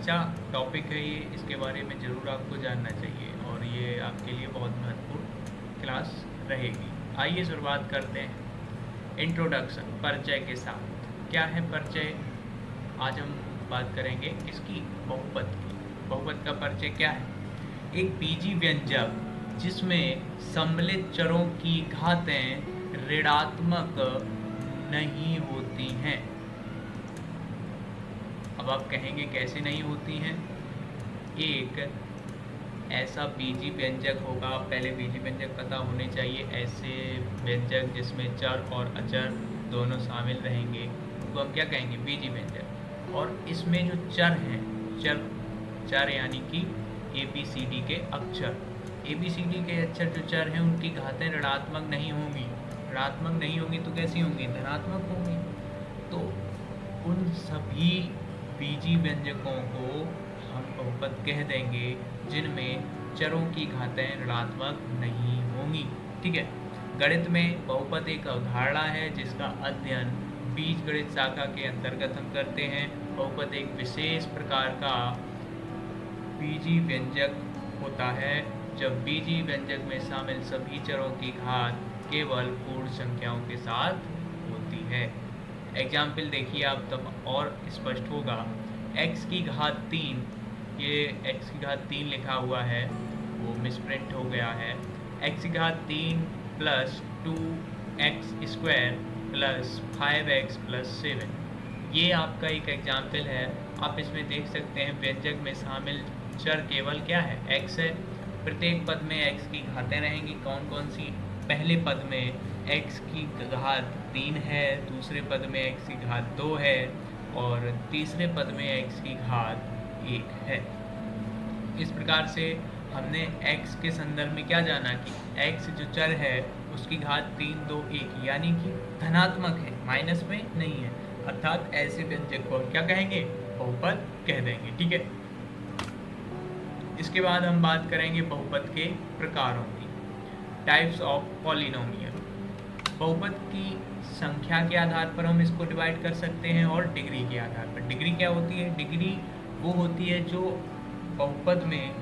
अच्छा टॉपिक है ये, इसके बारे में ज़रूर आपको जानना चाहिए और ये आपके लिए बहुत महत्वपूर्ण क्लास रहेगी। आइए शुरुआत करते हैं इंट्रोडक्शन, परिचय के साथ। क्या है परिचय? आज हम बात करेंगे किसकी? बहुपद की। बहुपद का परिचय क्या है? एक बीजी व्यंजक जिसमें सम्मिलित चरों की घातें ऋणात्मक नहीं होती हैं। अब आप कहेंगे कैसे नहीं होती हैं? एक ऐसा बीजी व्यंजक होगा, पहले बीजी व्यंजक पता होने चाहिए। ऐसे व्यंजक जिसमें चर और अचर दोनों शामिल रहेंगे उनको हम क्या कहेंगे? बीजी व्यंजक। और इसमें जो चर हैं, चर चर यानी कि ए बी सी डी के अक्षर, ए बी सी डी के अक्षर जो चर हैं उनकी घातें ऋणात्मक नहीं होंगी। ऋणात्मक नहीं होंगी तो कैसी होंगी? धनात्मक होंगी। तो उन सभी बीजी व्यंजकों को हम बहुपद कह देंगे जिनमें चरों की घातें ऋणात्मक नहीं होंगी। ठीक है। गणित में बहुपद एक अवधारणा है जिसका अध्ययन बीजगणित शाखा के अंतर्गत हम करते हैं। बहुपद एक विशेष प्रकार का बीजी व्यंजक होता है जब बीजी व्यंजक में शामिल सभी चरों की घात केवल पूर्ण संख्याओं के साथ होती है। एग्जाम्पल देखिए आप, तब और स्पष्ट होगा। x की घात 3, ये x की घात 3 लिखा हुआ है, वो मिसप्रिंट हो गया है। x की घात 3 plus 2x square plus 5x plus 7, ये आपका एक एग्जाम्पल है। आप इसमें देख सकते हैं व्यंजक में शामिल चर केवल क्या है? x है। प्रत्येक पद में x की घातें रहेंगी। कौन कौन सी? पहले पद में x की घात 3 है, दूसरे पद में x की घात 2 है और तीसरे पद में x की घात 1 है। इस प्रकार से हमने x के संदर्भ में क्या जाना कि x जो चर है उसकी घात 3, 2, 1 यानी कि धनात्मक है, माइनस में नहीं है। अर्थात ऐसे व्यंजक को क्या कहेंगे? बहुपद कह देंगे। ठीक है। इसके बाद हम बात करेंगे बहुपद के प्रकारों की, टाइप्स ऑफ पॉलिनोमियल। बहुपद की संख्या के आधार पर हम इसको डिवाइड कर सकते हैं और डिग्री के आधार पर। डिग्री क्या होती है? डिग्री वो होती है जो बहुपद में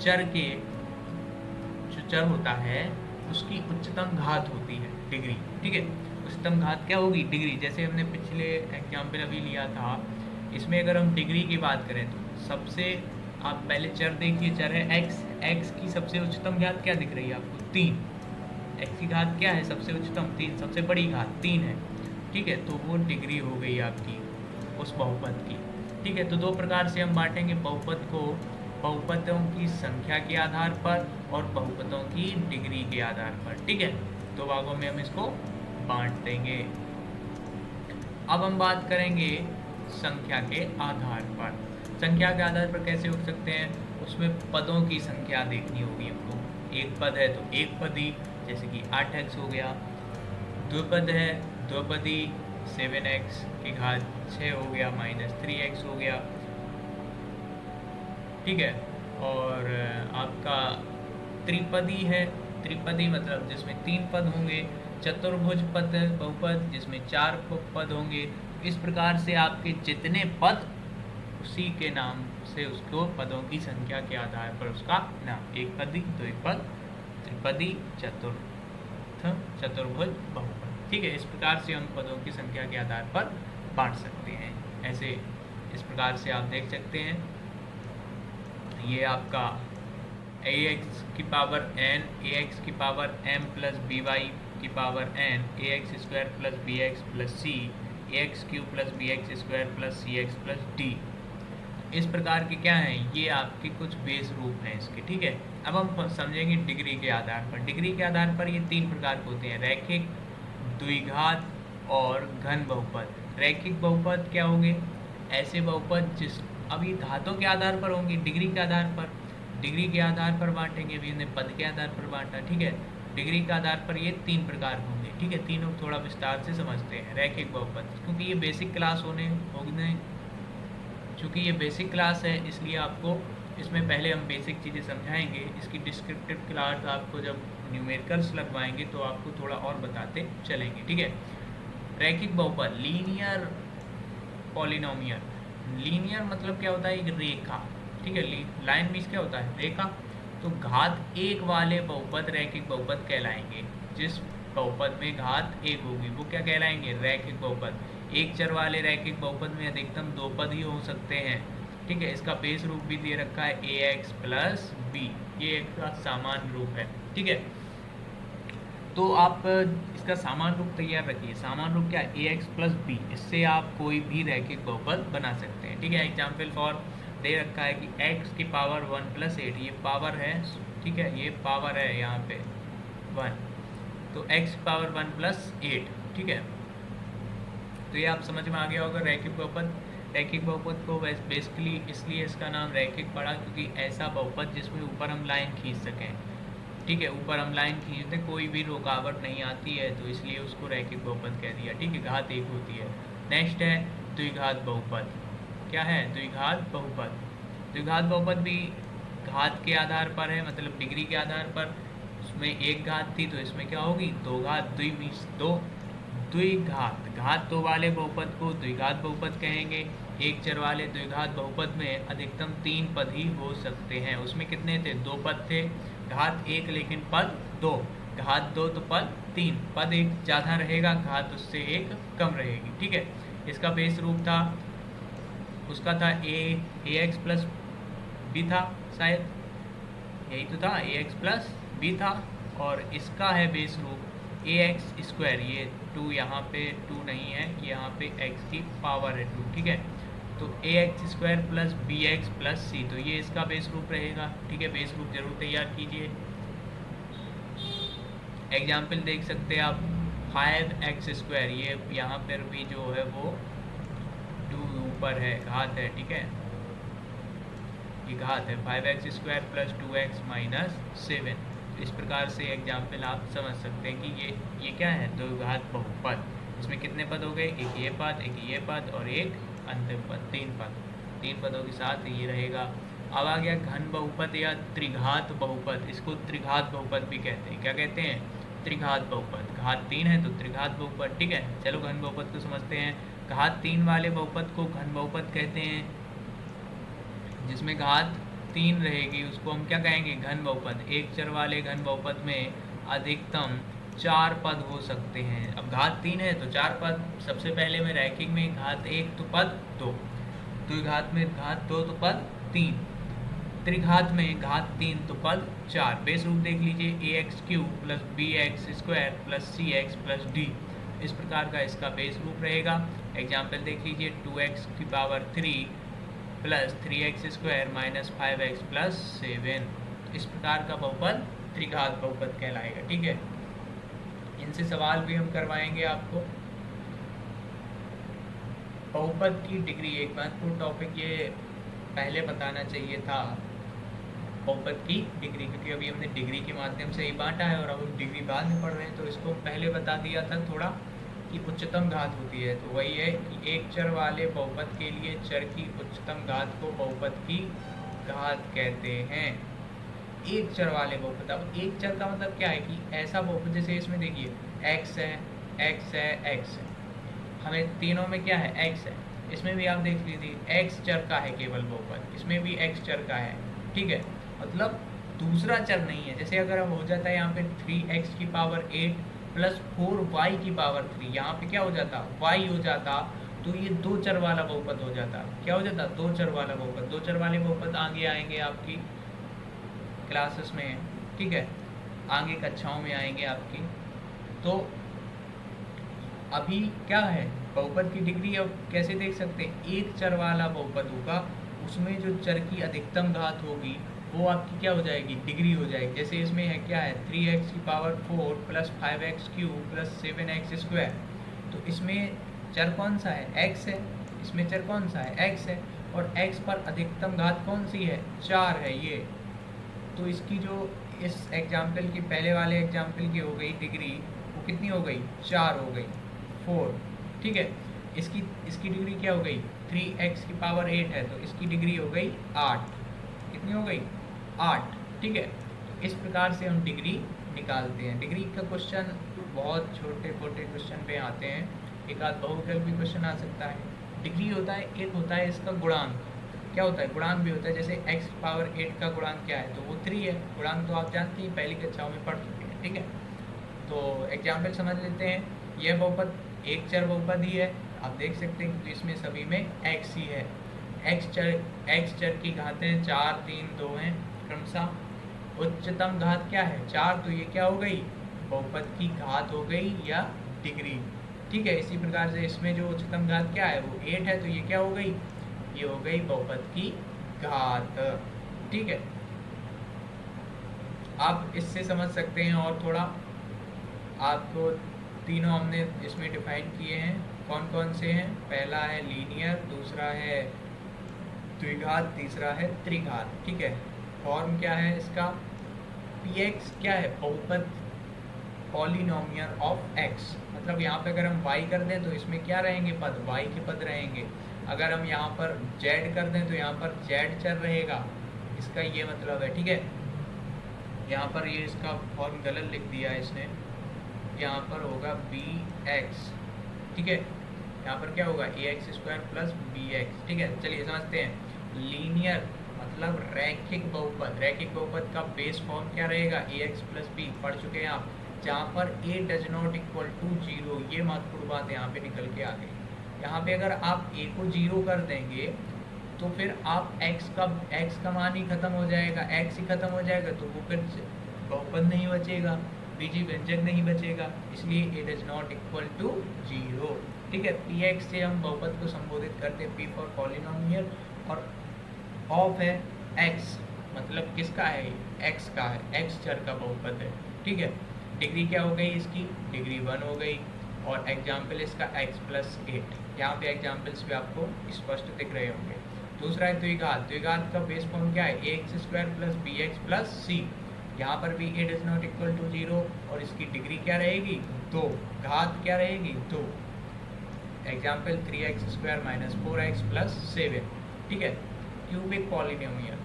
चर के जो चर होता है उसकी उच्चतम घात होती है, डिग्री। ठीक है। उच्चतम घात क्या होगी? डिग्री। जैसे हमने पिछले एग्जाम्पल अभी लिया था, इसमें अगर हम डिग्री की बात करें तो सबसे, आप पहले चर देखिए, चर है x, x की सबसे उच्चतम घात क्या दिख रही है आपको? 3। x की घात क्या है सबसे उच्चतम? 3, सबसे बड़ी घात 3 है। ठीक है। तो वो डिग्री हो गई आपकी उस बहुपद की। ठीक है। तो दो प्रकार से हम बांटेंगे बहुपद को, बहुपदों की संख्या के आधार पर और बहुपदों की डिग्री के आधार पर। ठीक है। दो भागों में हम इसको बांट देंगे। अब हम बात करेंगे संख्या के आधार पर। संख्या के आधार पर कैसे हो सकते हैं? उसमें पदों की संख्या देखनी होगी हमको। एक पद है तो एक पदी, जैसे कि 8x हो गया। द्विपद है, द्विपदी 7x की घात 6 हो गया, माइनस 3x हो गया। ठीक है। और आपका त्रिपदी है, त्रिपदी मतलब जिसमें 3 पद होंगे। चतुर्भुज पद बहुपद जिसमें 4 पद होंगे। इस प्रकार से आपके जितने पद उसी के नाम से उसको पदों की संख्या के आधार पर उसका नाम, एक पदी, द्विपद, त्रिपदी, चतुर्भुज, बहुपद। ठीक है। इस प्रकार से हम पदों की संख्या के आधार पर बांट सकते हैं। ऐसे इस प्रकार से आप देख सकते हैं। ये आपका ax की पावर n, ax की पावर m प्लस by की power n, ax square plus bx plus c, ax cube plus bx square plus cx plus d। इस प्रकार के क्या हैं? ये आपके कुछ बेस रूप हैं इसके। ठीक है। अब हम समझेंगे डिग्री के आधार पर। डिग्री के आधार पर ये 3 प्रकार के होते हैं, रैखिक, द्विघात और घन बहुपद। रैखिक बहुपद क्या होंगे? ऐसे बहुपद जिस, अब ये घातों के आधार पर होंगे, डिग्री के आधार पर, डिग्री के आधार पर बांटेंगे। अभी हमने पद के आधार पर बांटा। ठीक है। डिग्री के आधार पर ये 3 प्रकार होंगे। ठीक है। तीनों थोड़ा विस्तार से समझते हैं। रैखिक बहुपद, क्योंकि ये बेसिक क्लास होने चूँकि ये बेसिक क्लास है इसलिए आपको इसमें पहले हम बेसिक चीज़ें समझाएंगे। इसकी डिस्क्रिप्टिव क्लास आपको जब न्यूमेरिकल्स लगवाएंगे तो आपको थोड़ा और बताते चलेंगे। ठीक है। रैखिक बहुपद, लीनियर पॉलिनोमियल, लीनियर मतलब क्या होता है, एक रेखा, ठीक है। लाइन मीन्स क्या होता है, रेखा। तो घात एक वाले बहुपद रैखिक बहुपद कहलाएंगे। जिस बहुपद में घात एक होगी वो क्या कहलाएंगे, रैखिक बहुपद। एक चर वाले रैखिक बहुपद में अधिकतम दो पद ही हो सकते हैं, ठीक है। इसका बेस रूप भी दे रखा है ए एक्स प्लस बी, ये एक सामान्य रूप है, ठीक है। तो आप इसका सामान्य रूप तैयार रखिए। सामान्य रूप क्या है, ए एक्स प्लस बी, इससे आप कोई भी रैखिक बहुपद बना सकते हैं, ठीक है। एग्जाम्पल फॉर दे रखा है कि x की पावर 1+8, ये पावर है, ठीक है, ये पावर है यहाँ पे 1, तो x की पावर 1+8, ठीक है। तो ये आप समझ में आ गया होगा रैखिक बहुपद। रैखिक बहुपद को बेसिकली इसलिए इसका नाम रैखिक पड़ा क्योंकि ऐसा बहुपद जिसमें ऊपर हम लाइन खींच सकें, ठीक है। ऊपर हम लाइन खींचते कोई भी रुकावट नहीं आती है, तो इसलिए उसको रैखिक बहुपद कह दिया, ठीक है। घात एक होती है। नेक्स्ट है द्विघात बहुपद। क्या है, द्विघात बहुपद। द्विघात बहुपद भी घात के आधार पर है, मतलब डिग्री के आधार पर। उसमें एक घात थी तो इसमें क्या होगी, दो घात, द्वि मीन्स दो। द्विघात, घात दो वाले बहुपद को द्विघात बहुपद कहेंगे। एक चर वाले द्विघात बहुपद में अधिकतम तीन पद ही हो सकते हैं। उसमें कितने थे, दो पद थे। घात एक लेकिन पद दो, घात दो तो पद तीन, पद एक ज़्यादा रहेगा, घात उससे एक कम रहेगी, ठीक है। इसका बेस रूप था, उसका था ए एक्स प्लस बी था, शायद यही तो था, ए एक्स प्लस बी था। और इसका है बेस रूप ए एक्स स्क्वायर, ये टू यहाँ पे टू नहीं है, यहाँ पे एक्स की पावर है टू, ठीक है। तो A X square plus B X plus C, तो ये इसका बेस रूप रहेगा, ठीक है। बेस रूप जरूर तैयार कीजिए। एग्जाम्पल देख सकते हैं आप, 5x², ये यहाँ पर भी जो है वो 2 ऊपर है, घात है, ठीक है, ये घात है। 5x² plus 2x minus 7। इस प्रकार से एग्जाम्पल आप समझ सकते हैं कि ये क्या है, द्विघात बहुपद। इसमें कितने पद हो गए, एक ये पद, एक ये पद और एक अंतिम पद, तीन पद। तीन पदों के साथ ये रहेगा। अब आ गया घन बहुपद या त्रिघात बहुपद। इसको त्रिघात बहुपद भी कहते हैं। क्या कहते हैं, त्रिघात बहुपद। घात तीन है तो त्रिघात बहुपद, ठीक है। चलो घन बहुपद को समझते हैं। घात तीन वाले बहुपद को घन बहुपद कहते हैं। जिसमें घात तीन रहेगी उसको हम क्या कहेंगे, घन बहुपद। एक चर वाले घन बहुपद में अधिकतम चार पद हो सकते हैं। अब घात तीन है तो चार पद। सबसे पहले में रैखिक में घात एक तो पद दो, द्विघात में घात दो तो पद तीन, त्रिघात में घात तीन तो पद चार। बेस रूप देख लीजिए, A X cube plus B X square plus C X plus D, इस प्रकार का इसका बेस रूप रहेगा। एग्जाम्पल देख लीजिए, 2x की power 3 plus 3x² minus 5x plus 7, इस प्रकार का बहुपद त्रिघात बहुपद कहलाएगा, ठीक है। इनसे सवाल भी हम करवाएंगे आपको। बहुपद की डिग्री एक महत्वपूर्ण टॉपिक, ये पहले बताना चाहिए था, बहुपद की डिग्री, क्योंकि अभी हमने डिग्री के माध्यम से ही बांटा है और अब हम डिग्री बाद में पढ़ रहे हैं, तो इसको पहले बता दिया था थोड़ा कि उच्चतम घात होती है। तो वही है कि एक चर वाले बहुपद के लिए चर की उच्चतम घात को बहुपद की घात कहते हैं। एक चर वाले बहुपद, अब एक चर का मतलब क्या है कि ऐसा बहुपद, जैसे इसमें देखिए x है, x है, x है, हमें तीनों में क्या है, x है। इसमें भी आप देख लीजिए x चर का है केवल बहुपद, इसमें भी x चर का है, ठीक है। मतलब दूसरा चर नहीं है। जैसे अगर अब हो जाता है यहाँ पे 3x की पावर 8 प्लस 4y की पावर 3, यहाँ पे क्या हो जाता, y हो जाता, तो ये दो चर वाला बहुपद हो जाता। क्या हो जाता, दो चर वाला बहुपद। दो चर वाले बहुपद आगे आएंगे आपकी क्लासेस में, ठीक है, आगे कक्षाओं में आएंगे आपकी। तो अभी क्या है, बहुपद की डिग्री अब कैसे देख सकते हैं, एक चर वाला बहुपद होगा, उसमें जो चर की अधिकतम घात होगी वो आपकी क्या हो जाएगी, डिग्री हो जाएगी। जैसे इसमें है क्या है, 3x की power 4 plus 5x cube plus 7x²। तो इसमें चर कौन सा है, x है। इसमें चर कौन सा है, x है। और x पर अधिकतम घात कौन सी है, 4 है ये। तो इसकी जो इस एग्जाम्पल की पहले वाले एग्जाम्पल की हो गई डिग्री, वो कितनी हो गई, 4 हो गई, 4, ठीक है। इसकी डिग्री क्या हो गई, 3x की पावर 8 है तो इसकी डिग्री हो गई 8। कितनी हो गई, 8, ठीक है। तो इस प्रकार से हम डिग्री निकालते हैं। डिग्री का क्वेश्चन बहुत छोटे छोटे क्वेश्चन पे आते हैं, एक आध बहुविकल्पी क्वेश्चन आ सकता है, डिग्री होता है, एक होता है इसका गुणांक। क्या होता है? गुणांक भी होता है। जैसे x पावर 8 का गुणांक क्या है? तो वो 3 है। गुणांक तो आप जानते हैं, पहली कक्षाओं में पढ़ चुके हैं, ठीक है। तो एग्जाम्पल समझ लेते हैं। यह बहुपद एक चर बहुपद ही है, आप देख सकते हैं, इसमें सभी में x ही है। x चर की घातें 4, 3, 2 हैं क्रमशः। उच्चतम घात क्या है? 4, तो ये क्या हो गई? बहुपद की घात हो गई या डिग्री, ठीक है। इसी प्रकार से इसमें जो उच्चतम घात क्या है? वो 8 है, तो ये क्या हो गई? ये हो गई बहुपद की घात, ठीक है। आप इससे समझ सकते हैं और थोड़ा, आपको तीनों हमने इसमें डिफाइन किए हैं। कौन कौन से हैं? पहला है लीनियर, दूसरा है द्विघात, तीसरा है त्रिघात, ठीक है। फॉर्म क्या है इसका? px क्या है? बहुपद पॉलिनोमियल ऑफ x। मतलब यहाँ पे अगर हम y कर दें तो इसमें क्या रहेंगे पद? y के पद रहेंगे। अगर हम यहाँ पर z कर दें तो यहाँ पर z चर रहेगा, इसका ये मतलब है, ठीक है। यहाँ पर ये इसका फॉर्म गलत लिख दिया है इसने, यहाँ पर होगा bx, ठीक है। यहाँ पर क्या होगा? ax स्क्वायर प्लस bx, ठीक है। चलिए समझते हैं। लीनियर मतलब रैखिक बहुपद। रैखिक बहुपद का बेस फॉर्म क्या रहेगा? ax प्लस b, पढ़ चुके हैं आप। जहाँ पर a does not equal to 0, ये महत्वपूर्ण बात यहाँ पे निकल के आ गई। यहाँ पे अगर आप a को 0 कर देंगे तो फिर आप x का मान ही खत्म हो जाएगा, x ही खत्म हो जाएगा, तो वो फिर बहुपद नहीं बचेगा, बीजी व्यंजक नहीं बचेगा, इसलिए a does not equal to 0, ठीक है। px से हम बहुपद को संबोधित करते हैं, p फॉर पॉलिनोमियल, और ऑफ है x, मतलब किसका है? x का है, x चर का बहुपद है, ठीक है। डिग्री क्या हो गई इसकी? डिग्री 1 हो गई। और एग्जाम्पल इसका x प्लस 8। यहाँ पे एग्जाम्पल्स भी आपको स्पष्ट दिख रहे होंगे। दूसरा है द्विघात। द्विघात का बेस फॉर्म क्या है? ax square plus bx plus c। यहाँ पर भी a is not equal to 0, और इसकी डिग्री क्या रहेगी? 2। घात क्या रहेगी? 2। Example 3x square minus 4x plus 7, ठीक है। Cubic polynomial.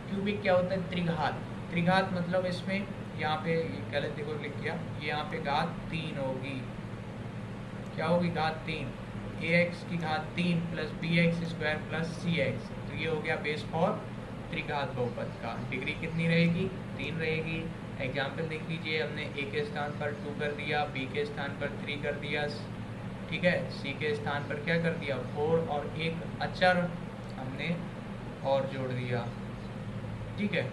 क्यूबिक क्या होता है? त्रिघात। त्रिघात मतलब इसमें यहाँ पे गलत देखो लिख किया, ये यहाँ पे घात 3 होगी। क्या होगी? घात 3। ax की घात 3 plus bx square plus cx, तो ये हो गया बेस फॉर त्रिघात बहुपद का। डिग्री कितनी रहेगी? 3 रहेगी। एग्जाम्पल देख लीजिए, हमने a के स्थान पर 2 कर दिया, b के स्थान पर 3 कर दिया, ठीक है। c के स्थान पर क्या कर दिया? 4, और एक अचर हमने और जोड़ दिया, ठीक है।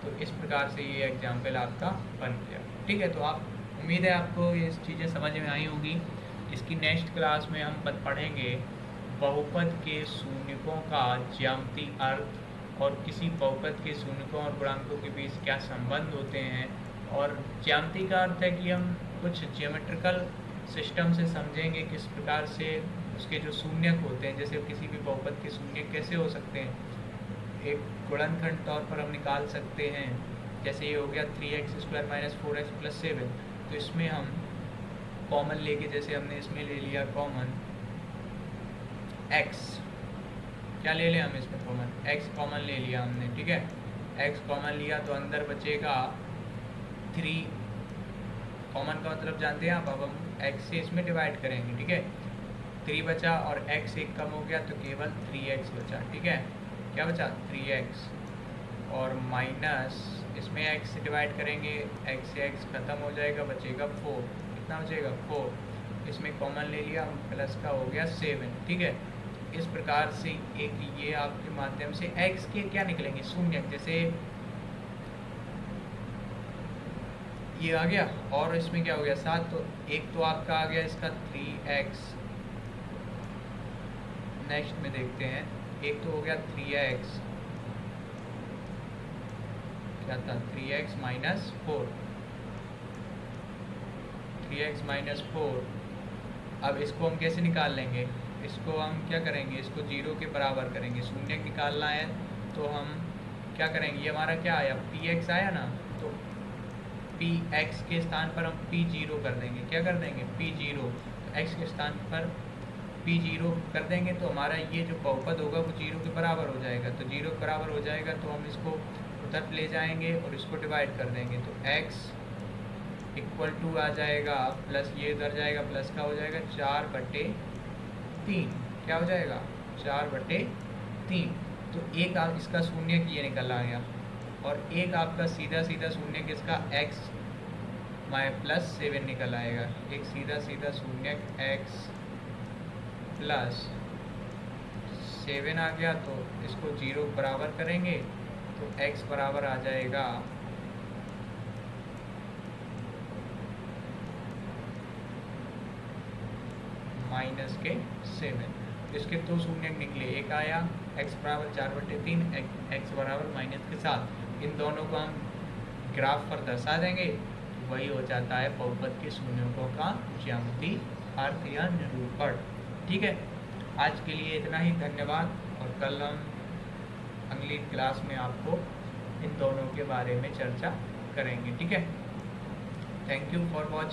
तो इस प्रकार से ये एग्जाम्पल आपका बन गया, ठीक है। तो आप, उम्मीद है आपको ये चीज़ें समझ में आई होगी। इसकी नेक्स्ट क्लास में हम पढ़ेंगे बहुपद के शून्यकों का ज्यामितीय अर्थ, और किसी बहुपद के शून्यकों और गुणांकों के बीच क्या संबंध होते हैं। और ज्यामितीय का अर्थ है कि हम कुछ ज्योमेट्रिकल सिस्टम से समझेंगे किस प्रकार से उसके जो शून्यक होते हैं, जैसे किसी भी बहुपद के शून्यक कैसे हो सकते हैं, एक गुणनखंड तौर पर हम निकाल सकते हैं। जैसे ये हो गया 3x square minus 4x plus 7, तो इसमें हम कॉमन लेके, जैसे हमने इसमें ले लिया कॉमन x, क्या ले लिया हम इसमें कॉमन? x कॉमन ले लिया हमने, ठीक है। x कॉमन लिया तो अंदर बचेगा 3, कॉमन का मतलब जानते हैं आप। अब हम x से इसमें डिवाइड करेंगे, ठीक है। 3 बचा और x एक कम हो गया तो केवल 3x बचा, ठीक है। क्या बचा? 3x, और माइनस इसमें x से डिवाइड करेंगे, x से x खत्म हो जाएगा, बचेगा 4। कितना बचेगा? 4। इसमें कॉमन ले लिया, प्लस का हो गया 7, ठीक है। इस प्रकार से एक ये आपके माध्यम से x के क्या निकलेंगे? शून्य। जैसे ये आ गया, और इसमें क्या हो गया? 7, तो एक तो आपका आ गया इसका 3x। नेक्स्ट में देखते हैं, एक तो हो गया 3x, क्या था? 3x minus 4, 3x minus 4। अब इसको हम कैसे निकाल लेंगे? इसको हम क्या करेंगे? इसको 0 के बराबर करेंगे। शून्य निकालना है तो हम क्या करेंगे? ये हमारा क्या आया? px आया ना, तो px के स्थान पर हम p0 कर देंगे। क्या कर देंगे? p0। तो x के स्थान पर p0 कर देंगे तो हमारा ये जो बहुपद होगा वो 0 के बराबर हो जाएगा। तो 0 के बराबर हो जाएगा तो हम इसको उधर ले जाएंगे और इसको डिवाइड कर देंगे, तो x इक्वल टू आ जाएगा, प्लस ये उधर जाएगा, प्लस का हो जाएगा 4/3, क्या हो जाएगा 4/3। तो एक आप इसका शून्य ये निकल आया, और एक आपका सीधा सीधा शून्य किसका x +7 निकल आएगा। एक सीधा सीधा शून्य x +7 आ गया, तो इसको 0 बराबर करेंगे तो x बराबर आ जाएगा -7। इसके दो शून्य निकले, एक आया x बराबर 4/3, x बराबर -7। इन दोनों को हम ग्राफ पर दर्शा देंगे, वही हो जाता है बहुपद के शून्यों का ज्यामितीय अर्थ या निरूपण। ठीक है, आज के लिए इतना ही, धन्यवाद। और कल हम अगली क्लास में आपको इन दोनों के बारे में चर्चा करेंगे। ठीक है, थैंक यू फॉर वॉचिंग।